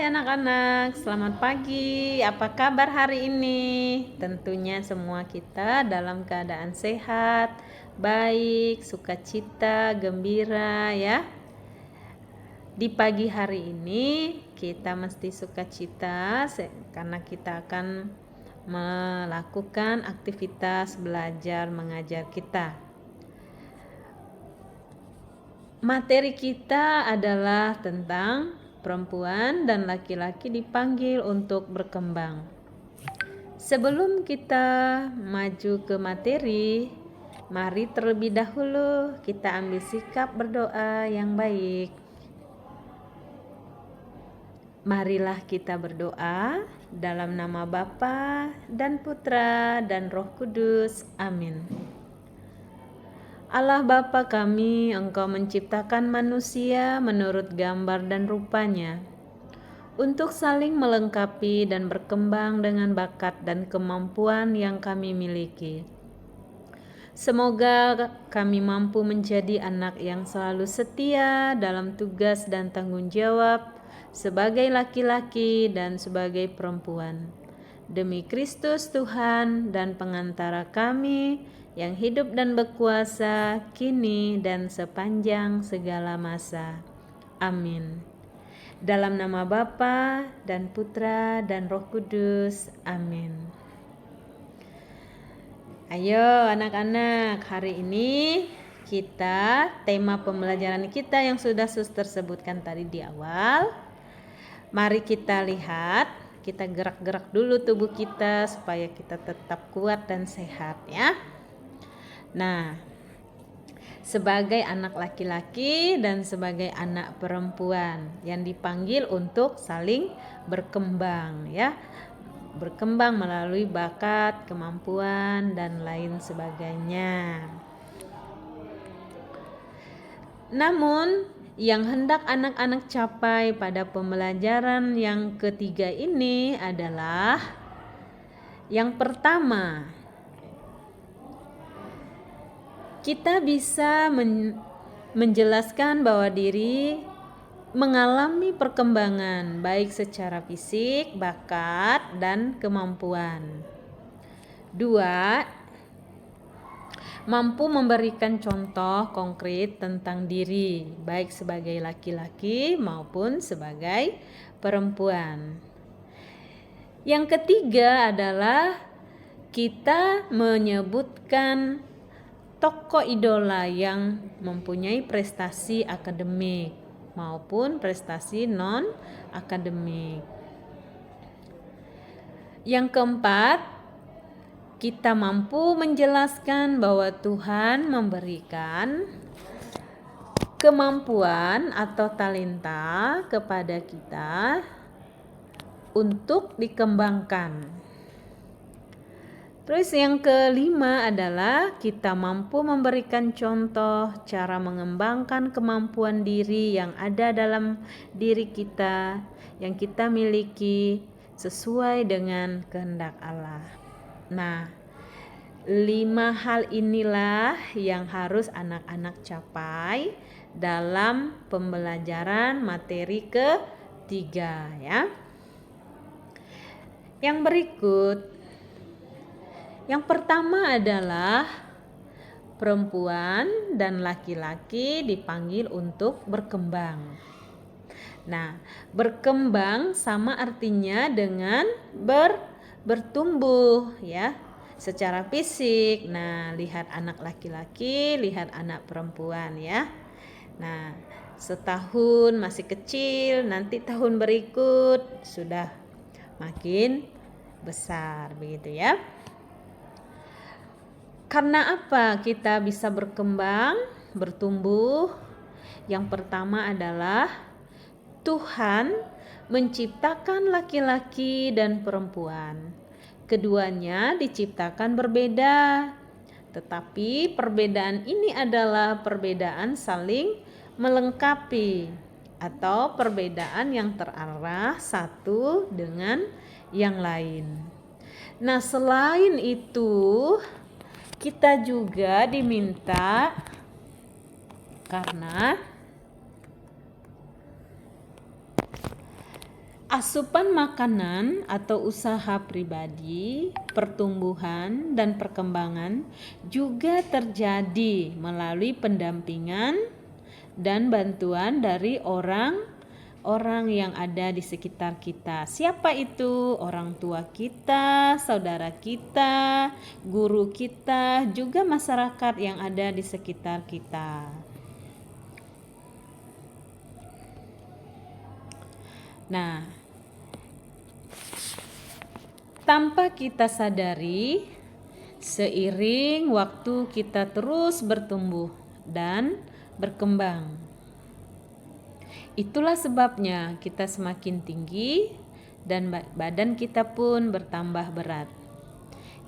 Hai anak-anak, selamat pagi. Apa kabar hari ini? Tentunya semua kita dalam keadaan sehat, baik, sukacita, gembira ya. Di pagi hari ini kita mesti sukacita karena kita akan melakukan aktivitas belajar mengajar kita. Materi kita adalah tentang perempuan dan laki-laki dipanggil untuk berkembang. Sebelum kita maju ke materi, mari terlebih dahulu kita ambil sikap berdoa yang baik. Marilah kita berdoa dalam nama Bapa dan Putra dan Roh Kudus. Amin. Allah Bapa kami, Engkau menciptakan manusia menurut gambar dan rupanya, untuk saling melengkapi dan berkembang dengan bakat dan kemampuan yang kami miliki. Semoga kami mampu menjadi anak yang selalu setia dalam tugas dan tanggung jawab sebagai laki-laki dan sebagai perempuan. Demi Kristus Tuhan dan pengantara kami yang hidup dan berkuasa kini dan sepanjang segala masa. Amin. Dalam nama Bapa dan Putra dan Roh Kudus. Amin. Ayo anak-anak, hari ini tema pembelajaran kita yang sudah suster sebutkan tadi di awal. Mari kita lihat, kita gerak-gerak dulu tubuh kita supaya kita tetap kuat dan sehat ya. Nah, sebagai anak laki-laki dan sebagai anak perempuan yang dipanggil untuk saling berkembang ya. Berkembang melalui bakat, kemampuan dan lain sebagainya. Namun yang hendak anak-anak capai pada pembelajaran yang ketiga ini adalah yang pertama, kita bisa menjelaskan bahwa diri mengalami perkembangan baik secara fisik, bakat, dan kemampuan. 2. Mampu memberikan contoh konkret tentang diri, baik sebagai laki-laki maupun sebagai perempuan. Yang ketiga adalah kita menyebutkan tokoh idola yang mempunyai prestasi akademik maupun prestasi non-akademik. Yang keempat, kita mampu menjelaskan bahwa Tuhan memberikan kemampuan atau talenta kepada kita untuk dikembangkan. Terus yang kelima adalah kita mampu memberikan contoh cara mengembangkan kemampuan diri yang ada dalam diri kita yang kita miliki sesuai dengan kehendak Allah. Nah, 5 hal inilah yang harus anak-anak capai dalam pembelajaran materi ketiga ya. Yang berikut, yang pertama adalah perempuan dan laki-laki dipanggil untuk berkembang. Nah, berkembang sama artinya dengan bertumbuh ya, secara fisik. Nah, lihat anak laki-laki, lihat anak perempuan ya. Nah, setahun masih kecil, nanti tahun berikut sudah makin besar begitu ya. Karena apa kita bisa berkembang, bertumbuh? Yang pertama adalah Tuhan menciptakan laki-laki dan perempuan. Keduanya diciptakan berbeda, tetapi perbedaan ini adalah perbedaan saling melengkapi atau perbedaan yang terarah satu dengan yang lain. Nah, selain itu kita juga diminta karena Asupan makanan atau usaha pribadi, pertumbuhan dan perkembangan juga terjadi melalui pendampingan dan bantuan dari orang yang ada di sekitar kita. Siapa itu? Orang tua kita, saudara kita, guru kita, juga masyarakat yang ada di sekitar kita. Nah, tanpa kita sadari, seiring waktu kita terus bertumbuh dan berkembang. Itulah sebabnya kita semakin tinggi dan badan kita pun bertambah berat.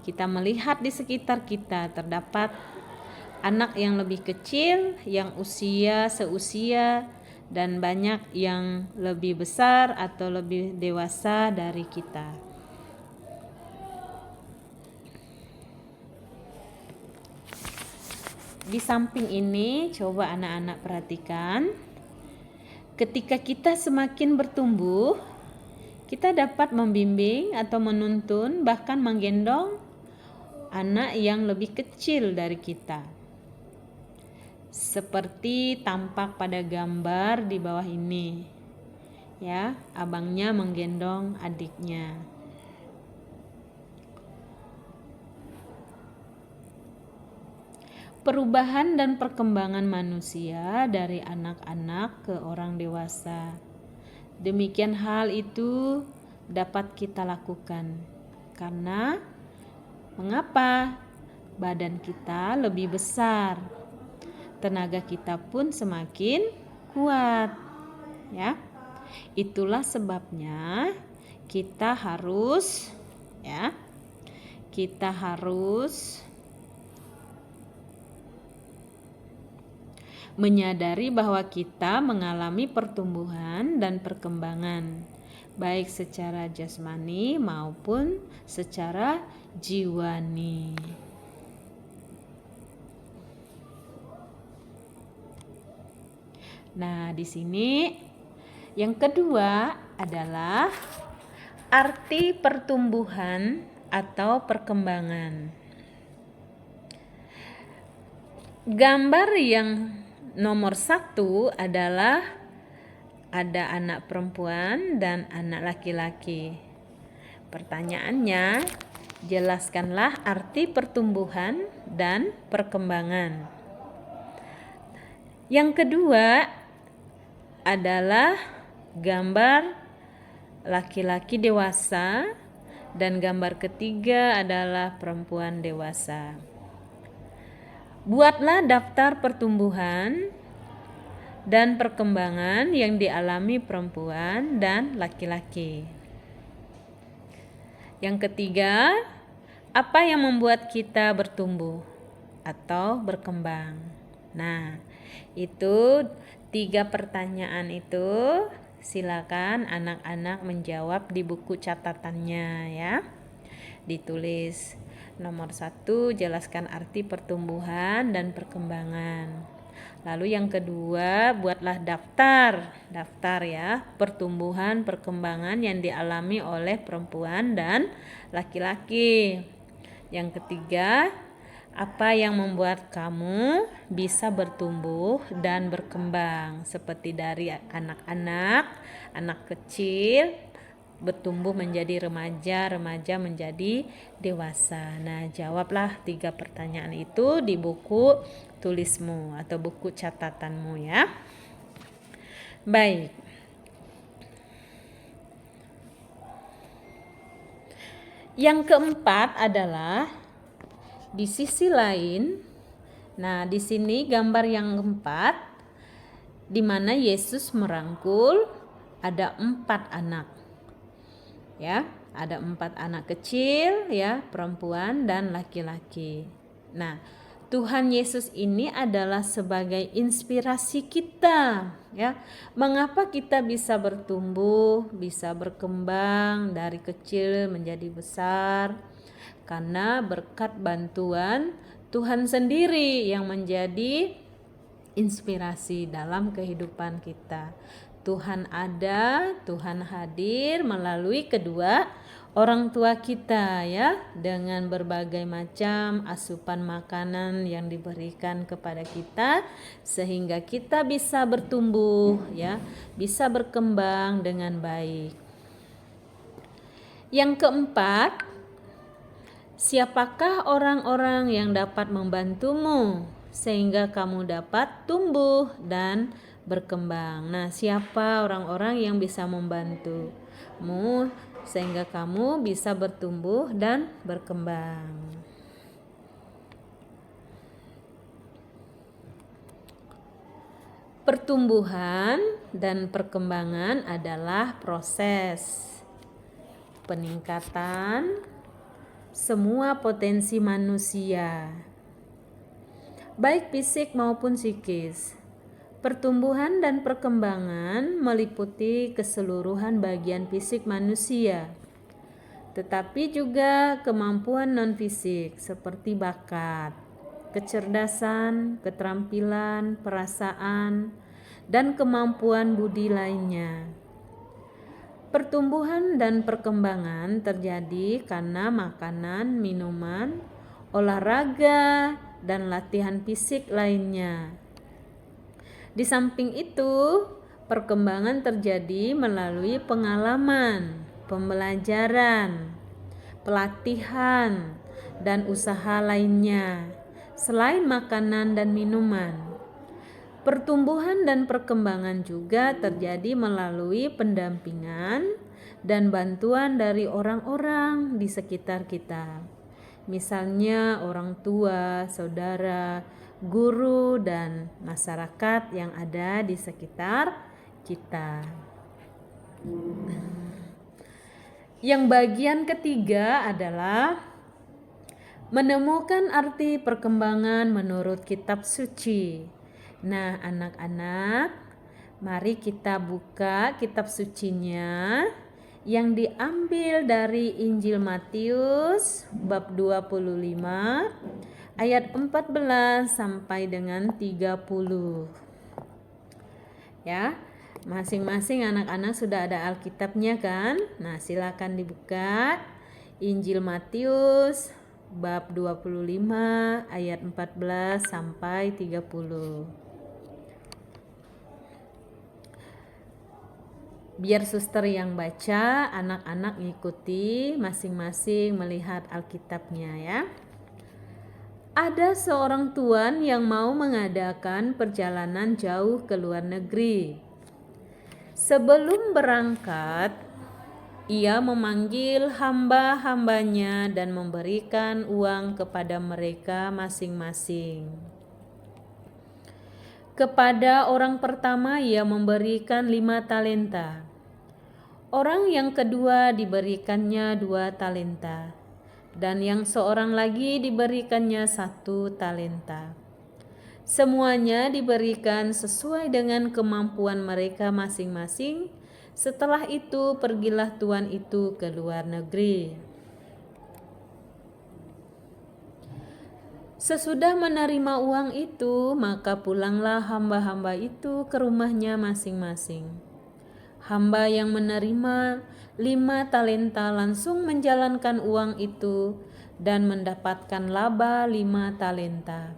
Kita melihat di sekitar kita terdapat anak yang lebih kecil, yang usia seusia, dan banyak yang lebih besar atau lebih dewasa dari kita. Di samping ini, coba anak-anak perhatikan, ketika kita semakin bertumbuh, kita dapat membimbing atau menuntun, bahkan menggendong anak yang lebih kecil dari kita. Seperti tampak pada gambar di bawah ini. Ya, abangnya menggendong adiknya. Perubahan dan perkembangan manusia dari anak-anak ke orang dewasa. Demikian hal itu dapat kita lakukan. Karena mengapa? Badan kita lebih besar. Tenaga kita pun semakin kuat. Ya. Itulah sebabnya kita harus menyadari bahwa kita mengalami pertumbuhan dan perkembangan, baik secara jasmani maupun secara jiwani. Nah, di sini yang kedua adalah arti pertumbuhan atau perkembangan. Gambar yang nomor 1 adalah ada anak perempuan dan anak laki-laki. Pertanyaannya, jelaskanlah arti pertumbuhan dan perkembangan. Yang kedua adalah gambar laki-laki dewasa dan gambar ketiga adalah perempuan dewasa. Buatlah daftar pertumbuhan dan perkembangan yang dialami perempuan dan laki-laki. Yang ketiga, apa yang membuat kita bertumbuh atau berkembang? Nah, itu 3 pertanyaan itu silakan anak-anak menjawab di buku catatannya ya. Ditulis nomor 1, jelaskan arti pertumbuhan dan perkembangan. Lalu yang kedua, buatlah daftar ya, pertumbuhan perkembangan yang dialami oleh perempuan dan laki-laki. Yang ketiga, apa yang membuat kamu bisa bertumbuh dan berkembang, seperti dari anak-anak, anak kecil bertumbuh menjadi remaja, remaja menjadi dewasa. Nah, jawablah 3 pertanyaan itu di buku tulismu atau buku catatanmu ya. Baik. Yang keempat adalah di sisi lain. Nah, di sini gambar yang keempat di mana Yesus merangkul ada 4 anak. Ya, ada 4 anak kecil ya, perempuan dan laki-laki. Nah, Tuhan Yesus ini adalah sebagai inspirasi kita ya. Mengapa kita bisa bertumbuh, bisa berkembang dari kecil menjadi besar? Karena berkat bantuan Tuhan sendiri yang menjadi inspirasi dalam kehidupan kita. Tuhan ada, Tuhan hadir melalui kedua orang tua kita ya, dengan berbagai macam asupan makanan yang diberikan kepada kita sehingga kita bisa bertumbuh ya, bisa berkembang dengan baik. Yang keempat, siapakah orang-orang yang dapat membantumu sehingga kamu dapat tumbuh dan berkembang? Nah, siapa orang-orang yang bisa membantumu sehingga kamu bisa bertumbuh dan berkembang? Pertumbuhan dan perkembangan adalah proses peningkatan semua potensi manusia, baik fisik maupun psikis. Pertumbuhan dan perkembangan meliputi keseluruhan bagian fisik manusia, tetapi juga kemampuan non-fisik seperti bakat, kecerdasan, keterampilan, perasaan, dan kemampuan budi lainnya. Pertumbuhan dan perkembangan terjadi karena makanan, minuman, olahraga, dan latihan fisik lainnya. Di samping itu, perkembangan terjadi melalui pengalaman, pembelajaran, pelatihan, dan usaha lainnya selain makanan dan minuman. Pertumbuhan dan perkembangan juga terjadi melalui pendampingan dan bantuan dari orang-orang di sekitar kita. Misalnya orang tua, saudara, guru, dan masyarakat yang ada di sekitar kita. Yang bagian ketiga adalah menemukan arti perkembangan menurut kitab suci. Nah, anak-anak, mari kita buka kitab sucinya yang diambil dari Injil Matius bab 25 ayat 14 sampai dengan 30. Ya, masing-masing anak-anak sudah ada Alkitabnya kan? Nah, silakan dibuka Injil Matius bab 25 ayat 14 sampai 30. Biar suster yang baca, anak-anak ngikuti masing-masing melihat Alkitabnya ya. Ada seorang tuan yang mau mengadakan perjalanan jauh ke luar negeri. Sebelum berangkat, ia memanggil hamba-hambanya dan memberikan uang kepada mereka masing-masing. Kepada orang pertama ia memberikan 5 talenta. Orang yang kedua diberikannya 2 talenta. Dan yang seorang lagi diberikannya 1 talenta. Semuanya diberikan sesuai dengan kemampuan mereka masing-masing. Setelah itu pergilah tuan itu ke luar negeri. Sesudah menerima uang itu, maka pulanglah hamba-hamba itu ke rumahnya masing-masing. Hamba yang menerima 5 talenta langsung menjalankan uang itu dan mendapatkan laba 5 talenta.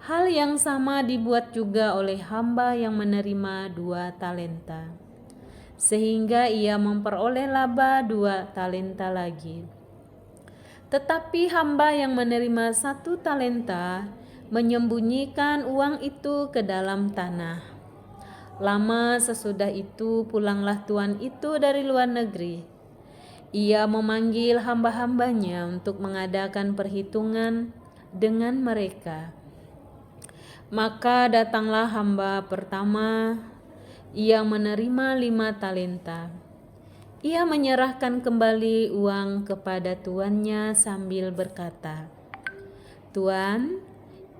Hal yang sama dibuat juga oleh hamba yang menerima 2 talenta. Sehingga ia memperoleh laba 2 talenta lagi. Tetapi hamba yang menerima 1 talenta menyembunyikan uang itu ke dalam tanah. Lama sesudah itu pulanglah tuan itu dari luar negeri. Ia memanggil hamba-hambanya untuk mengadakan perhitungan dengan mereka. Maka datanglah hamba pertama yang menerima 5 talenta. Ia menyerahkan kembali uang kepada tuannya sambil berkata, "Tuan,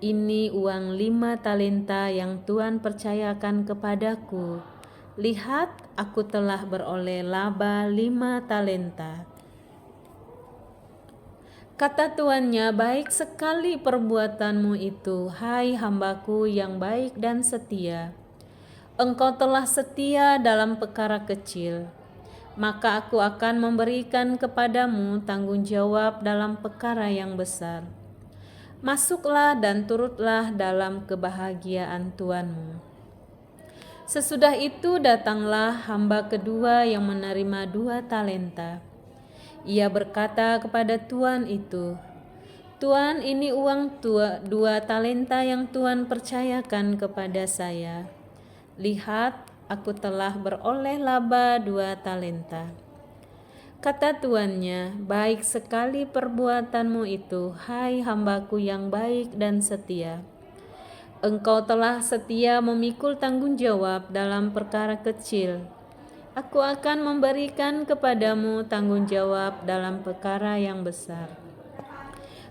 ini uang 5 talenta yang Tuan percayakan kepadaku. Lihat, aku telah beroleh laba 5 talenta." Kata tuannya, "Baik sekali perbuatanmu itu, hai hambaku yang baik dan setia. Engkau telah setia dalam perkara kecil, maka aku akan memberikan kepadamu tanggung jawab dalam perkara yang besar. Masuklah dan turutlah dalam kebahagiaan Tuanmu. Sesudah itu datanglah hamba kedua yang menerima 2 talenta. Ia berkata kepada tuan itu, "Tuan, ini uang 2 talenta yang Tuan percayakan kepada saya. Lihat, aku telah beroleh laba 2 talenta." Kata tuannya, "Baik sekali perbuatanmu itu, hai hambaku yang baik dan setia. Engkau telah setia memikul tanggung jawab dalam perkara kecil. Aku akan memberikan kepadamu tanggung jawab dalam perkara yang besar.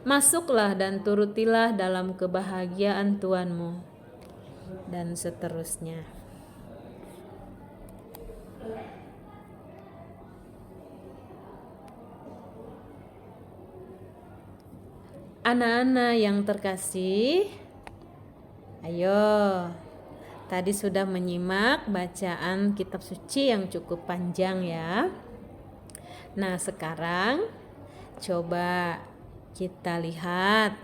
Masuklah dan turutilah dalam kebahagiaan Tuanmu." Dan seterusnya. Anak-anak yang terkasih, ayo, tadi sudah menyimak bacaan kitab suci yang cukup panjang ya. Nah, sekarang coba kita lihat.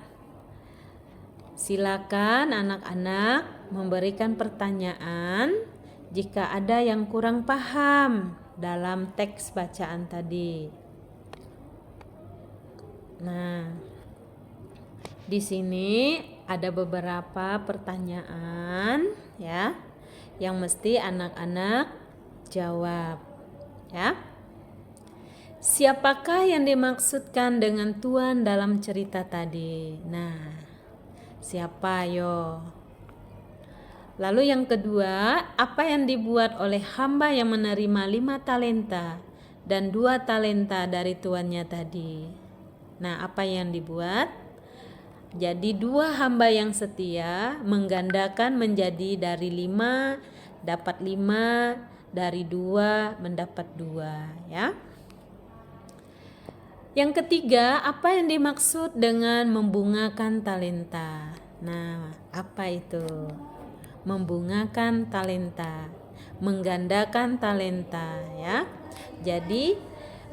Silakan anak-anak memberikan pertanyaan jika ada yang kurang paham dalam teks bacaan tadi. Nah, di sini ada beberapa pertanyaan ya yang mesti anak-anak jawab ya. Siapakah yang dimaksudkan dengan Tuhan dalam cerita tadi? Nah, siapa yo? Lalu yang kedua, apa yang dibuat oleh hamba yang menerima 5 talenta dan 2 talenta dari tuannya tadi? Nah, apa yang dibuat? Jadi 2 hamba yang setia menggandakan menjadi dari 5 dapat 5, dari 2 mendapat 2 ya. Yang ketiga, apa yang dimaksud dengan membungakan talenta? Nah, apa itu? Membungakan talenta, menggandakan talenta ya. Jadi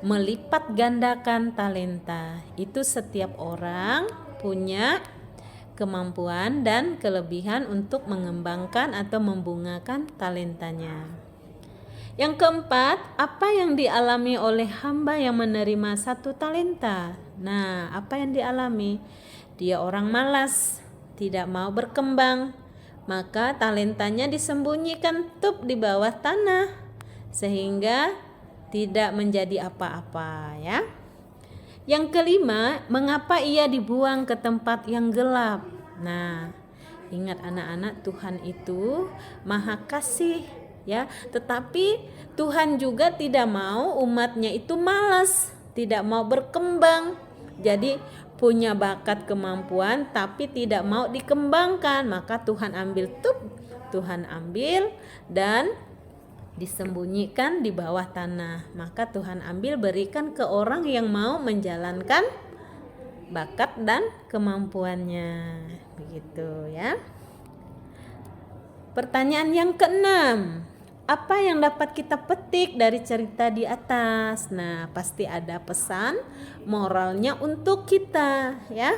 melipat gandakan talenta itu setiap orang punya kemampuan dan kelebihan untuk mengembangkan atau membungakan talentanya. Yang keempat, apa yang dialami oleh hamba yang menerima 1 talenta? Nah, apa yang dialami? Dia orang malas, tidak mau berkembang, maka talentanya disembunyikan tup di bawah tanah sehingga tidak menjadi apa-apa ya. Yang kelima, mengapa ia dibuang ke tempat yang gelap? Nah, ingat anak-anak, Tuhan itu Maha Kasih ya, tetapi Tuhan juga tidak mau umatnya itu malas, tidak mau berkembang. Jadi punya bakat kemampuan tapi tidak mau dikembangkan, maka Tuhan ambil Tuhan ambil dan disembunyikan di bawah tanah. Maka Tuhan ambil berikan ke orang yang mau menjalankan bakat dan kemampuannya. Begitu ya. Pertanyaan yang keenam, apa yang dapat kita petik dari cerita di atas? Nah, pasti ada pesan moralnya untuk kita ya.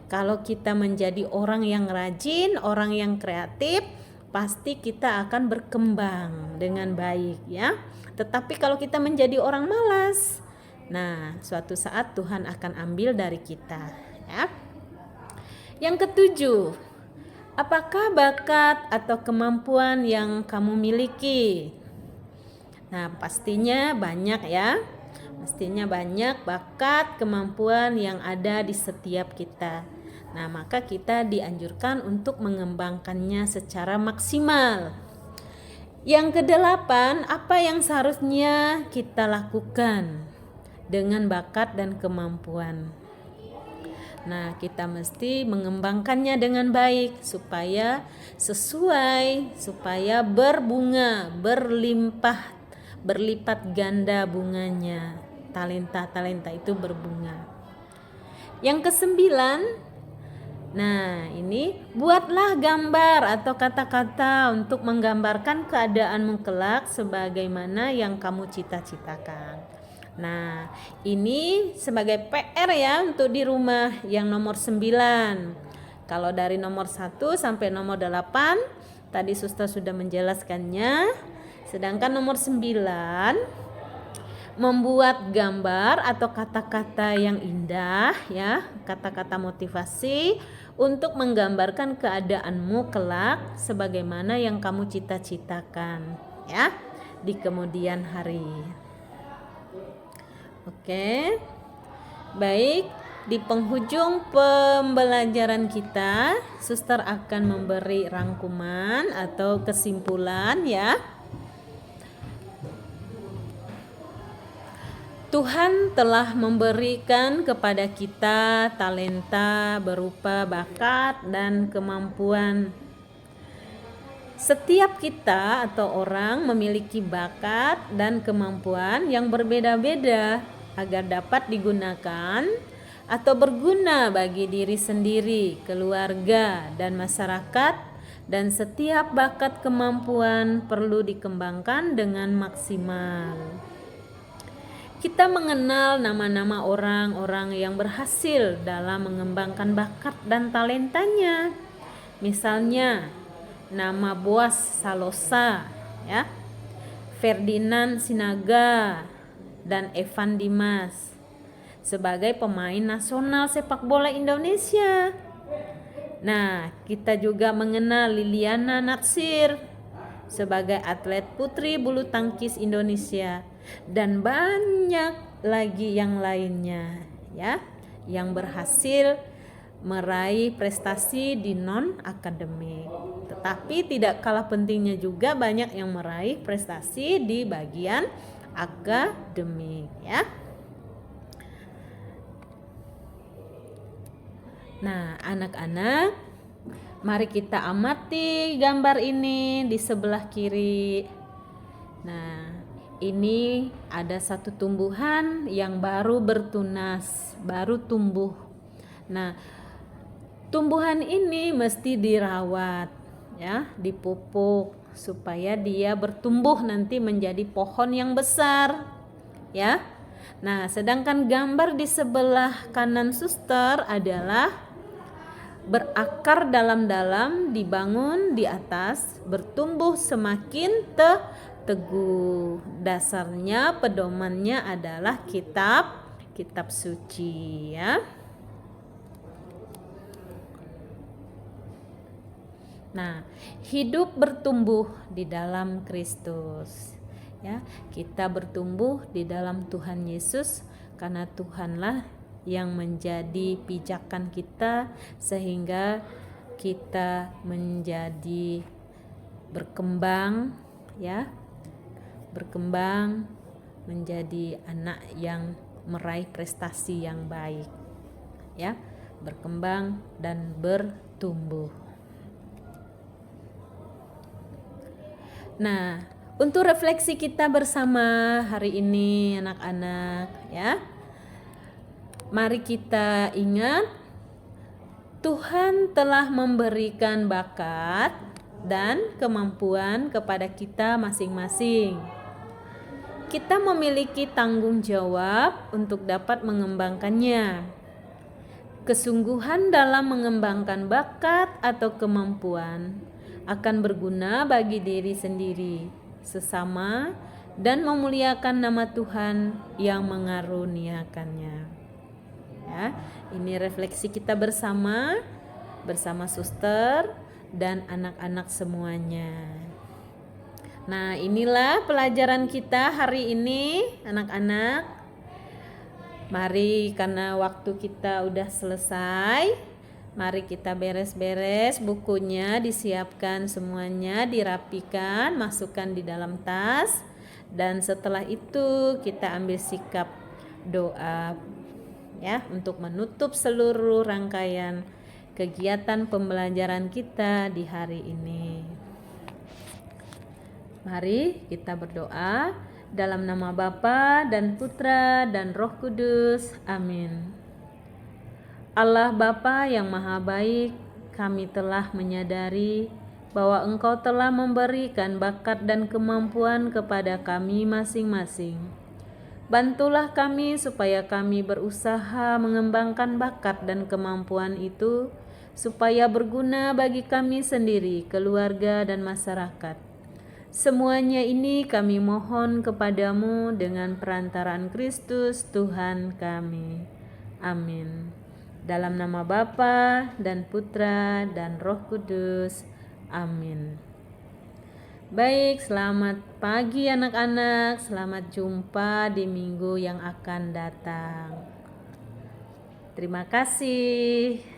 Kalau kita menjadi orang yang rajin, orang yang kreatif, pasti kita akan berkembang dengan baik ya. Tetapi kalau kita menjadi orang malas, nah suatu saat Tuhan akan ambil dari kita ya. Yang ketujuh, apakah bakat atau kemampuan yang kamu miliki? Nah, pastinya banyak ya. Pastinya banyak bakat, kemampuan yang ada di setiap kita. Nah, maka kita dianjurkan untuk mengembangkannya secara maksimal. Yang kedelapan, apa yang seharusnya kita lakukan dengan bakat dan kemampuan? Nah, kita mesti mengembangkannya dengan baik supaya sesuai, supaya berbunga, berlipat ganda bunganya. Talenta-talenta itu berbunga. Yang kesembilan, Nah, ini buatlah gambar atau kata-kata untuk menggambarkan keadaanmu kelak sebagaimana yang kamu cita-citakan. Nah, ini sebagai PR ya untuk di rumah yang nomor 9. Kalau dari nomor 1 sampai nomor 8 tadi Suster sudah menjelaskannya. Sedangkan nomor 9 membuat gambar atau kata-kata yang indah ya, kata-kata motivasi untuk menggambarkan keadaanmu kelak sebagaimana yang kamu cita-citakan ya di kemudian hari. Oke. Baik, di penghujung pembelajaran kita, Suster akan memberi rangkuman atau kesimpulan ya. Tuhan telah memberikan kepada kita talenta berupa bakat dan kemampuan. Setiap kita atau orang memiliki bakat dan kemampuan yang berbeda-beda agar dapat digunakan atau berguna bagi diri sendiri, keluarga, dan masyarakat, dan setiap bakat kemampuan perlu dikembangkan dengan maksimal. Kita mengenal nama-nama orang-orang yang berhasil dalam mengembangkan bakat dan talentanya. Misalnya, nama Boas Salosa, ya, Ferdinand Sinaga, dan Evan Dimas sebagai pemain nasional sepak bola Indonesia. Nah, kita juga mengenal Liliana Natsir sebagai atlet putri bulu tangkis Indonesia, dan banyak lagi yang lainnya ya yang berhasil meraih prestasi di non akademik. Tetapi tidak kalah pentingnya juga banyak yang meraih prestasi di bagian akademik ya. Nah, anak-anak, mari kita amati gambar ini di sebelah kiri. Nah, ini ada satu tumbuhan yang baru bertunas, baru tumbuh. Nah, tumbuhan ini mesti dirawat ya, dipupuk supaya dia bertumbuh nanti menjadi pohon yang besar ya. Nah, sedangkan gambar di sebelah kanan Suster adalah berakar dalam-dalam, dibangun di atas, bertumbuh semakin teguh. Dasarnya pedomannya adalah kitab suci ya. Nah, hidup bertumbuh di dalam Kristus ya. Kita bertumbuh di dalam Tuhan Yesus karena Tuhanlah yang menjadi pijakan kita sehingga kita menjadi berkembang ya, berkembang menjadi anak yang meraih prestasi yang baik ya, berkembang dan bertumbuh. Nah, untuk refleksi kita bersama hari ini anak-anak ya, mari kita ingat Tuhan telah memberikan bakat dan kemampuan kepada kita masing-masing. Kita memiliki tanggung jawab untuk dapat mengembangkannya. Kesungguhan dalam mengembangkan bakat atau kemampuan akan berguna bagi diri sendiri, sesama, dan memuliakan nama Tuhan yang mengaruniakannya. Ya, ini refleksi kita bersama Suster dan anak-anak semuanya. Nah, inilah pelajaran kita hari ini anak-anak. Mari, karena waktu kita udah selesai, mari kita beres-beres bukunya, disiapkan semuanya, dirapikan, masukkan di dalam tas, dan setelah itu kita ambil sikap doa ya untuk menutup seluruh rangkaian kegiatan pembelajaran kita di hari ini. Mari kita berdoa dalam nama Bapa dan Putra dan Roh Kudus. Amin. Allah Bapa yang Maha Baik, kami telah menyadari bahwa Engkau telah memberikan bakat dan kemampuan kepada kami masing-masing. Bantulah kami supaya kami berusaha mengembangkan bakat dan kemampuan itu, supaya berguna bagi kami sendiri, keluarga, dan masyarakat. Semuanya ini kami mohon kepadamu dengan perantaraan Kristus Tuhan kami. Amin. Dalam nama Bapa dan Putra dan Roh Kudus. Amin. Baik, selamat pagi anak-anak. Selamat jumpa di minggu yang akan datang. Terima kasih.